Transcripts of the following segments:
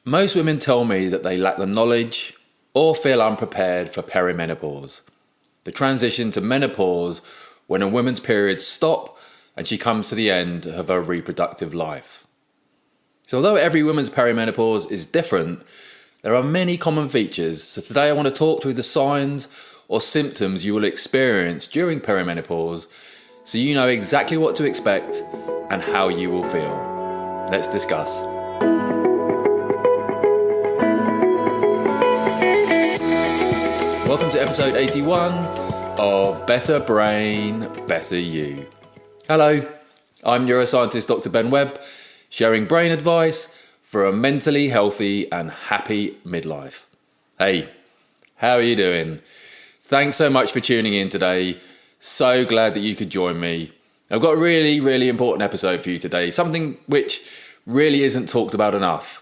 Most women tell me that they lack the knowledge or feel unprepared for perimenopause, the transition to menopause when a woman's periods stop and she comes to the end of her reproductive life. So although every woman's perimenopause is different, there are many common features. So today I want to talk through the signs or symptoms you will experience during perimenopause so you know exactly what to expect and how you will feel. Let's discuss. Welcome to episode 81 of Better Brain, Better You. Hello, I'm neuroscientist Dr. Ben Webb, sharing brain advice for a mentally healthy and happy midlife. Hey, how are you doing? Thanks so much for tuning in today. So glad that you could join me. I've got a really important episode for you today, something which really isn't talked about enough.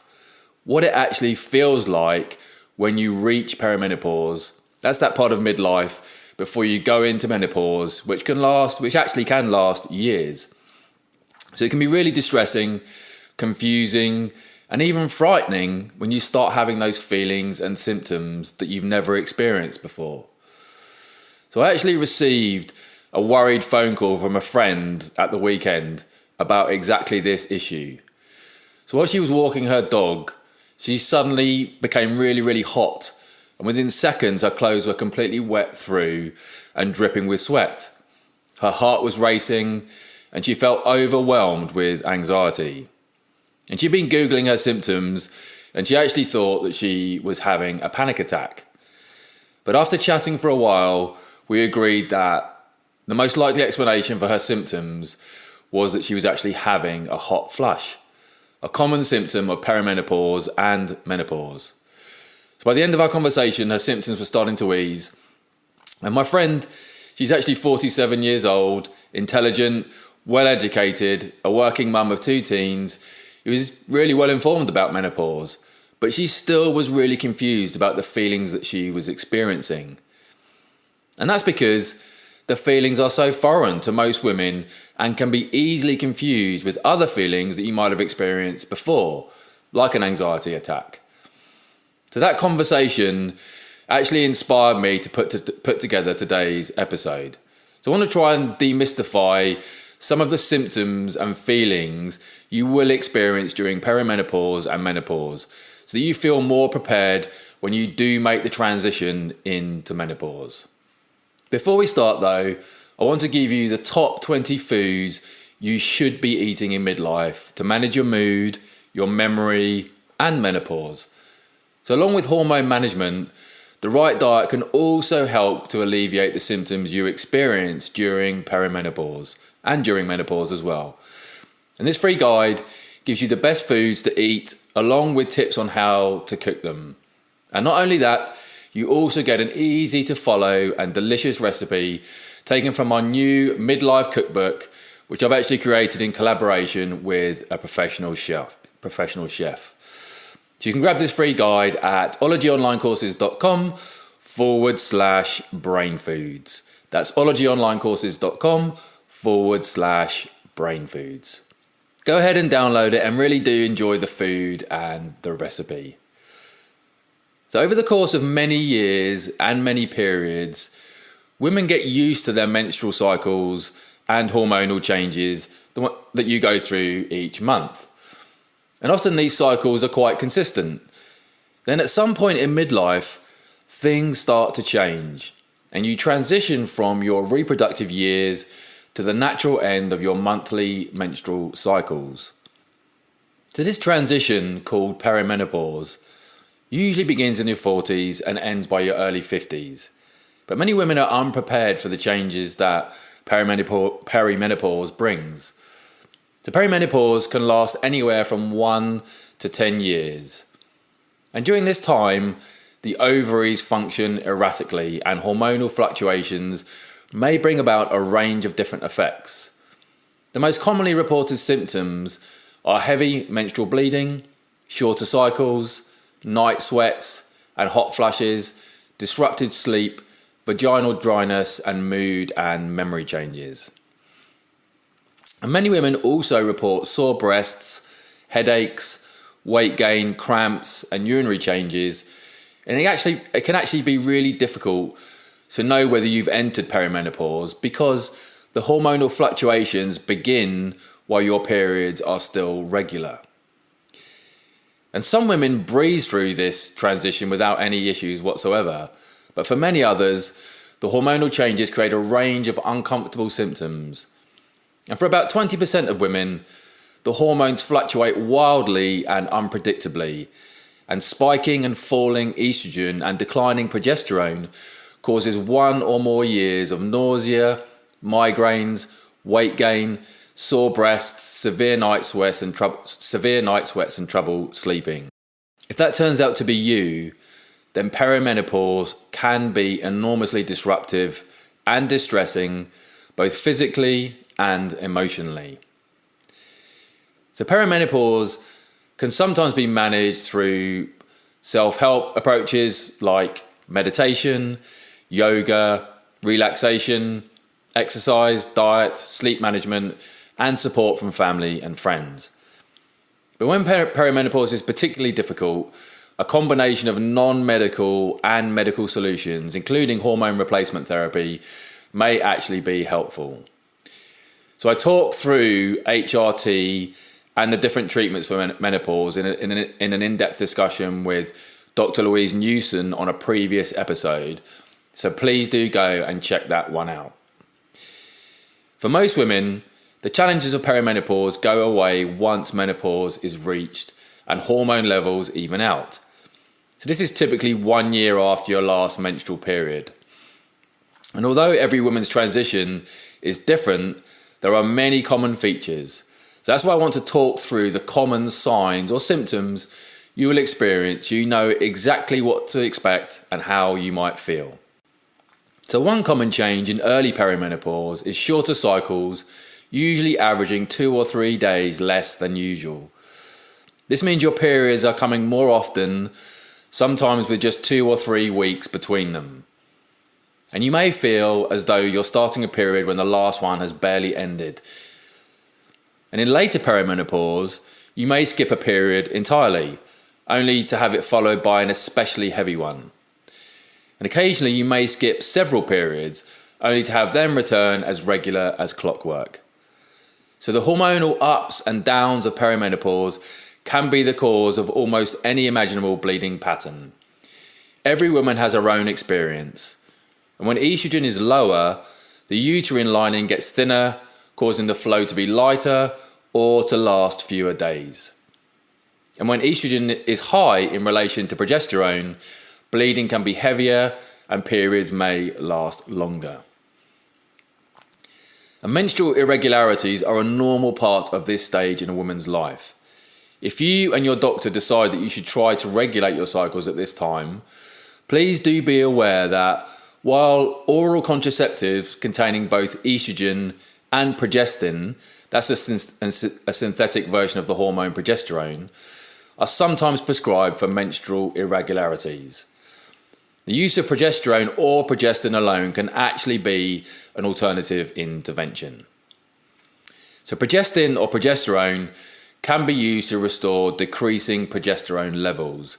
What it actually feels like when you reach perimenopause. That's that part of midlife before you go into menopause, which actually can last years. So it can be really distressing, confusing, and even frightening when you start having those feelings and symptoms that you've never experienced before. So I actually received a worried phone call from a friend at the weekend about exactly this issue. So while she was walking her dog, she suddenly became really hot. And within seconds, her clothes were completely wet through and dripping with sweat. Her heart was racing and she felt overwhelmed with anxiety. And she'd been Googling her symptoms and she actually thought that she was having a panic attack. But after chatting for a while, we agreed that the most likely explanation for her symptoms was that she was actually having a hot flush, a common symptom of perimenopause and menopause. So by the end of our conversation, her symptoms were starting to ease. And my friend, she's actually 47 years old, intelligent, well-educated, a working mum of 2 teens, who is really well informed about menopause. But she still was really confused about the feelings that she was experiencing. And that's because the feelings are so foreign to most women and can be easily confused with other feelings that you might have experienced before, like an anxiety attack. So that conversation actually inspired me to put together today's episode. So I want to try and demystify some of the symptoms and feelings you will experience during perimenopause and menopause so that you feel more prepared when you do make the transition into menopause. Before we start though, I want to give you the top 20 foods you should be eating in midlife to manage your mood, your memory, and menopause. So along with hormone management, the right diet can also help to alleviate the symptoms you experience during perimenopause and during menopause as well. And this free guide gives you the best foods to eat along with tips on how to cook them. And not only that, you also get an easy to follow and delicious recipe taken from our new Midlife cookbook, which I've actually created in collaboration with a professional chef. So you can grab this free guide at ologyonlinecourses.com/brainfoods. That's ologyonlinecourses.com/brainfoods. Go ahead and download it and really do enjoy the food and the recipe. So over the course of many years and many periods, women get used to their menstrual cycles and hormonal changes that you go through each month. And often these cycles are quite consistent. Then at some point in midlife, things start to change and you transition from your reproductive years to the natural end of your monthly menstrual cycles. So this transition, called perimenopause, usually begins in your 40s and ends by your early 50s. But many women are unprepared for the changes that perimenopause brings. So perimenopause can last anywhere from 1 to 10 years. And during this time, the ovaries function erratically and hormonal fluctuations may bring about a range of different effects. The most commonly reported symptoms are heavy menstrual bleeding, shorter cycles, night sweats and hot flushes, disrupted sleep, vaginal dryness, and mood and memory changes. And many women also report sore breasts, headaches, weight gain, cramps, and urinary changes. And it can actually be really difficult to know whether you've entered perimenopause because the hormonal fluctuations begin while your periods are still regular. And some women breeze through this transition without any issues whatsoever. But for many others, the hormonal changes create a range of uncomfortable symptoms. And for about 20% of women, the hormones fluctuate wildly and unpredictably. And spiking and falling estrogen and declining progesterone causes 1 or more years of nausea, migraines, weight gain, sore breasts, severe night sweats and trouble sleeping. If that turns out to be you, then perimenopause can be enormously disruptive and distressing, both physically and emotionally. So perimenopause can sometimes be managed through self-help approaches like meditation, yoga, relaxation, exercise, diet, sleep management, and support from family and friends. But when perimenopause is particularly difficult, a combination of non-medical and medical solutions, including hormone replacement therapy, may actually be helpful. So I talked through HRT and the different treatments for menopause in an in-depth discussion with Dr. Louise Newson on a previous episode. So please do go and check that one out. For most women, the challenges of perimenopause go away once menopause is reached and hormone levels even out. So this is typically 1 year after your last menstrual period. And although every woman's transition is different, there are many common features. So that's why I want to talk through the common signs or symptoms you will experience. You know exactly what to expect and how you might feel. So one common change in early perimenopause is shorter cycles, usually averaging 2 or 3 days less than usual. This means your periods are coming more often, sometimes with just 2 or 3 weeks between them. And you may feel as though you're starting a period when the last one has barely ended. And in later perimenopause, you may skip a period entirely, only to have it followed by an especially heavy one. And occasionally you may skip several periods, only to have them return as regular as clockwork. So the hormonal ups and downs of perimenopause can be the cause of almost any imaginable bleeding pattern. Every woman has her own experience. And when estrogen is lower, the uterine lining gets thinner, causing the flow to be lighter or to last fewer days. And when estrogen is high in relation to progesterone, bleeding can be heavier and periods may last longer. And menstrual irregularities are a normal part of this stage in a woman's life. If you and your doctor decide that you should try to regulate your cycles at this time, please do be aware that while oral contraceptives containing both estrogen and progestin, that's a synthetic version of the hormone progesterone, are sometimes prescribed for menstrual irregularities. The use of progesterone or progestin alone can actually be an alternative intervention. So progestin or progesterone can be used to restore decreasing progesterone levels,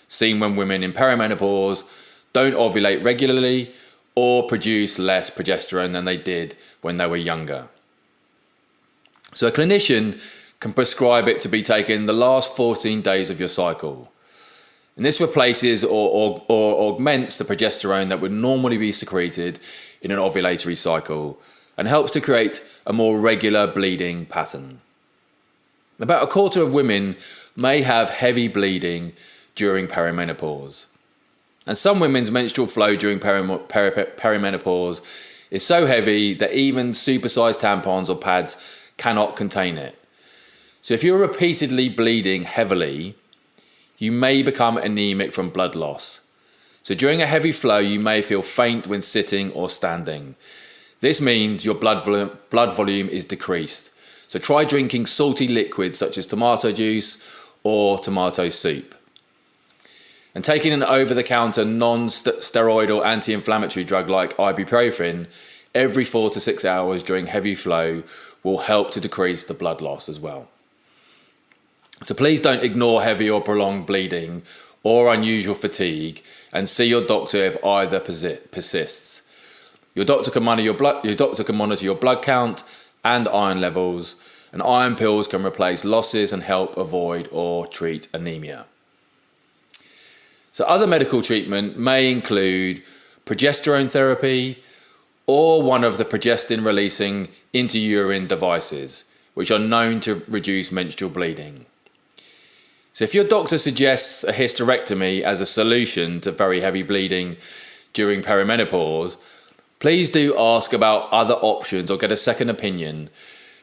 seen when women in perimenopause don't ovulate regularly or produce less progesterone than they did when they were younger. So a clinician can prescribe it to be taken the last 14 days of your cycle. And this replaces or augments the progesterone that would normally be secreted in an ovulatory cycle and helps to create a more regular bleeding pattern. About a quarter of women may have heavy bleeding during perimenopause. And some women's menstrual flow during perimenopause is so heavy that even supersized tampons or pads cannot contain it. So if you're repeatedly bleeding heavily, you may become anemic from blood loss. So during a heavy flow, you may feel faint when sitting or standing. This means your blood volume is decreased. So try drinking salty liquids such as tomato juice or tomato soup. And taking an over-the-counter non-steroidal anti-inflammatory drug like ibuprofen every 4 to 6 hours during heavy flow will help to decrease the blood loss as well. So please don't ignore heavy or prolonged bleeding or unusual fatigue, and see your doctor if either persists. Your doctor can monitor your blood count and iron levels, and iron pills can replace losses and help avoid or treat anemia. So other medical treatment may include progesterone therapy or one of the progestin-releasing intra-urine devices, which are known to reduce menstrual bleeding. So if your doctor suggests a hysterectomy as a solution to very heavy bleeding during perimenopause, please do ask about other options or get a second opinion,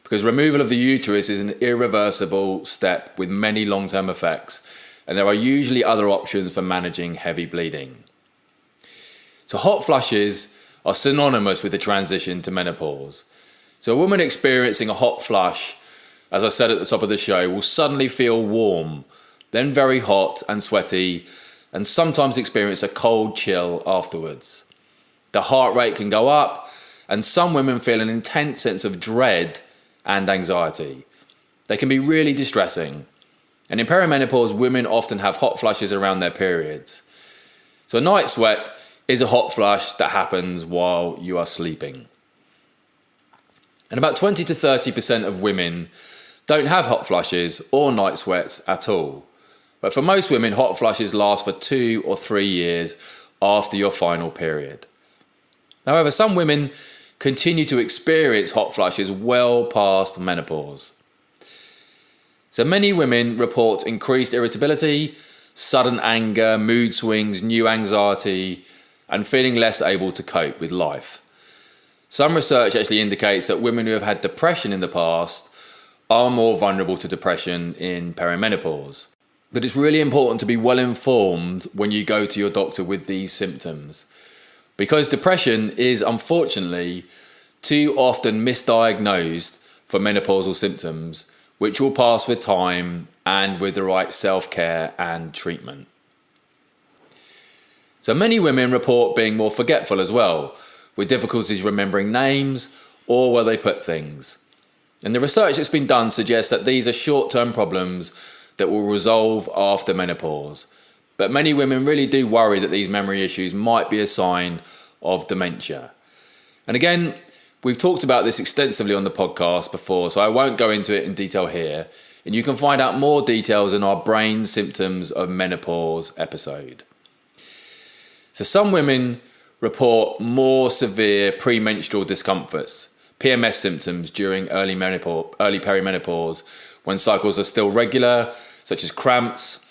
because removal of the uterus is an irreversible step with many long-term effects, and there are usually other options for managing heavy bleeding. So hot flushes are synonymous with the transition to menopause. So a woman experiencing a hot flush, as I said at the top of the show, will suddenly feel warm, then very hot and sweaty, and sometimes experience a cold chill afterwards. The heart rate can go up, and some women feel an intense sense of dread and anxiety. They can be really distressing. And in perimenopause, women often have hot flushes around their periods. So a night sweat is a hot flush that happens while you are sleeping. And about 20 to 30% of women don't have hot flushes or night sweats at all. But for most women, hot flushes last for 2 or 3 years after your final period. However, some women continue to experience hot flushes well past menopause. So many women report increased irritability, sudden anger, mood swings, new anxiety, and feeling less able to cope with life. Some research actually indicates that women who have had depression in the past are more vulnerable to depression in perimenopause. But it's really important to be well informed when you go to your doctor with these symptoms, because depression is unfortunately too often misdiagnosed for menopausal symptoms, which will pass with time and with the right self-care and treatment. So many women report being more forgetful as well, with difficulties remembering names or where they put things. And the research that's been done suggests that these are short-term problems that will resolve after menopause. But many women really do worry that these memory issues might be a sign of dementia. And again, we've talked about this extensively on the podcast before, so I won't go into it in detail here. And you can find out more details in our Brain Symptoms of Menopause episode. So some women report more severe premenstrual discomforts, PMS symptoms during early perimenopause, when cycles are still regular, such as cramps,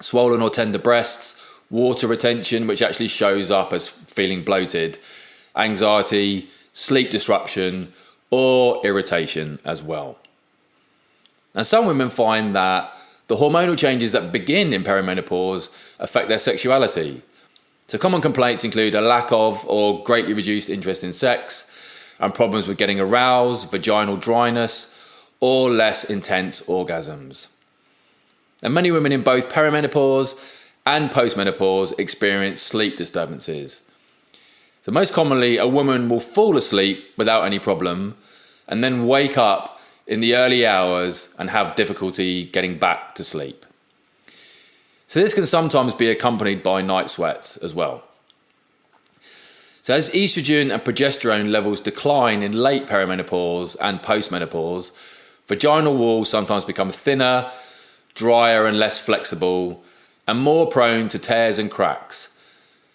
swollen or tender breasts, water retention, which actually shows up as feeling bloated, anxiety, sleep disruption, or irritation as well. And some women find that the hormonal changes that begin in perimenopause affect their sexuality. So common complaints include a lack of or greatly reduced interest in sex, and problems with getting aroused, vaginal dryness, or less intense orgasms. And many women in both perimenopause and postmenopause experience sleep disturbances. So most commonly, a woman will fall asleep without any problem and then wake up in the early hours and have difficulty getting back to sleep. So this can sometimes be accompanied by night sweats as well. So as estrogen and progesterone levels decline in late perimenopause and postmenopause, vaginal walls sometimes become thinner, drier and less flexible, and more prone to tears and cracks.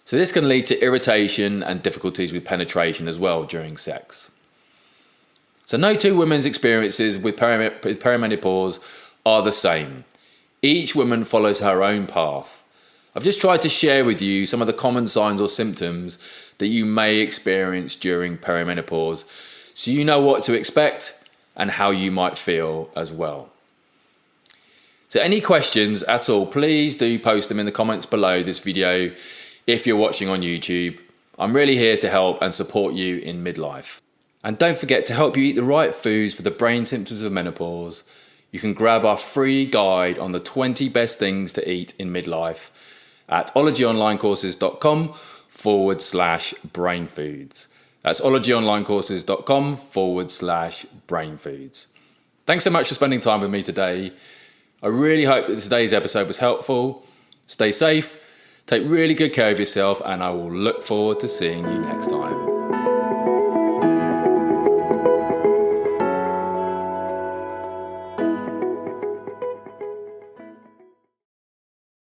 So this can lead to irritation and difficulties with penetration as well during sex. So no two women's experiences with perimenopause are the same. Each woman follows her own path. I've just tried to share with you some of the common signs or symptoms that you may experience during perimenopause, so you know what to expect and how you might feel as well. So any questions at all, please do post them in the comments below this video if you're watching on YouTube. I'm really here to help and support you in midlife. And don't forget to help you eat the right foods for the brain symptoms of menopause. You can grab our free guide on the 20 best things to eat in midlife at ologyonlinecourses.com/brainfoods. That's ologyonlinecourses.com/brainfoods. Thanks so much for spending time with me today. I really hope that today's episode was helpful. Stay safe, take really good care of yourself, and I will look forward to seeing you next time.